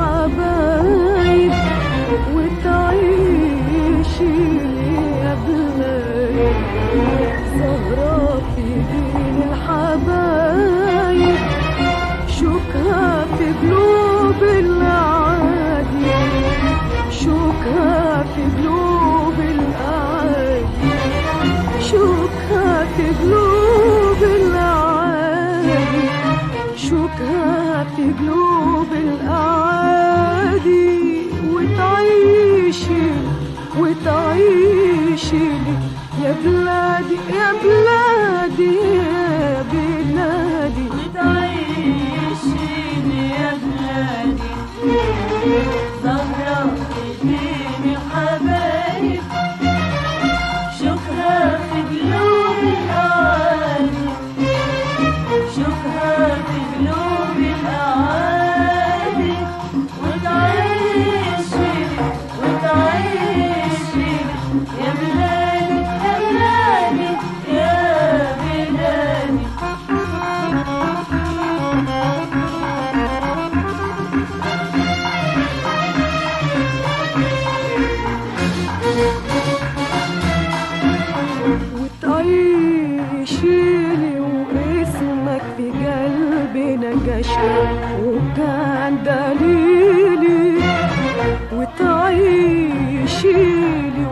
الحبايب وتعيشي يا بلادي زهرة في بين الحبايب شوكها في قلوب الأعادي شوكها في قلوب الأعادي شوكها في قلوب الأعادي شوكها في قلوب الأعادي وتعيشي يا بلادي يا بلادي يا بلادي وتعيشيني يا بلادي زهرة في بين الحبايب شوكها في قلوب الأعادي شوكها في قلوب الأعادي وتعيشيني يا بلادي يا بلادي يا بلادي وتعيشيني واسمك في قلبي نقشة وكان دليلي وتعيشيني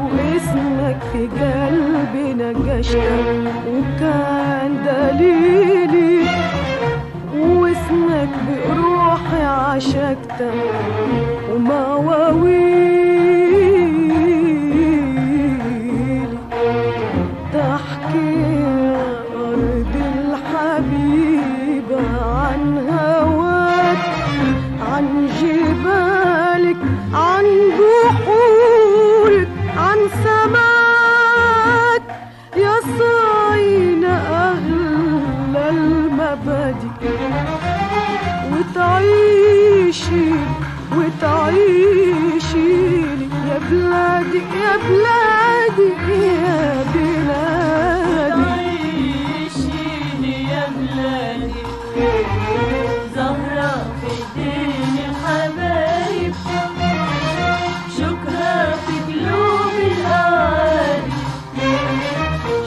واسمك في قلبي نقشة وكان دليلي واسمك بروحي عشقته ومواويلي تحكي أرض الحبيبة عن هواك عن جبالك عن بحورك عن سماك يا صاين أهل المبادئ وتعيشي يا بلادي يا بلادي يا بلادي تعيشيني يا بلادي زهرة في دين الحبايب شوكها في قلوب الأعادي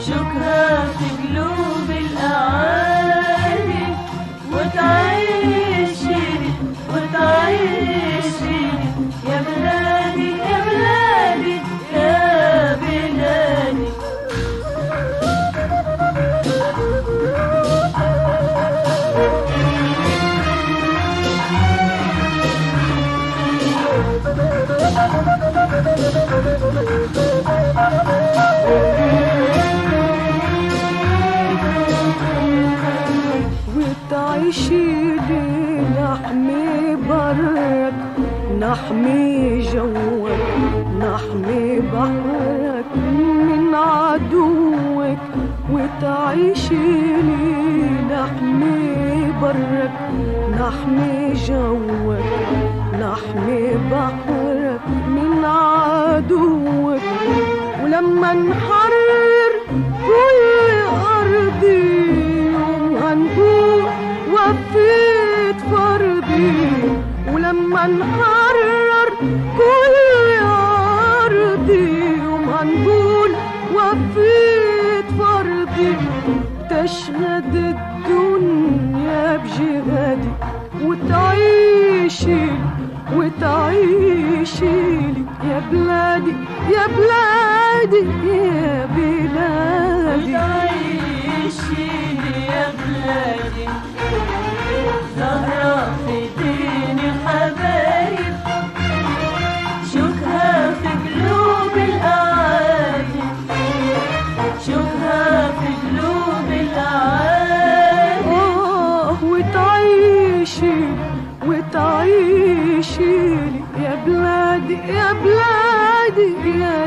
شوكها في قلوب الأعادي وتعيشيني يا بلادي يا بلادي يا بلادي وتعيشي لي نحمي برك نحمي جوك نحمي بحرك من عدوك وتعيشي لي نحمي برك نحمي جوك نحمي بحرك من عدوك ولما نحرر كل أرضي يوم هنقول وفيت فرضي ولما نحرر كل أرضي يوم هنقول وفيت فرضي تشهد الدنيا بجهادي وتعيشي لي يا بلادي يا بلادي يا بلادي وتعيشيني يا بلادي زهرة في دين الحبايب شوكها في قلوب الأعادي شوكها في قلوب الأعادي وتعيشي لي يا بلادي يا بلادي يا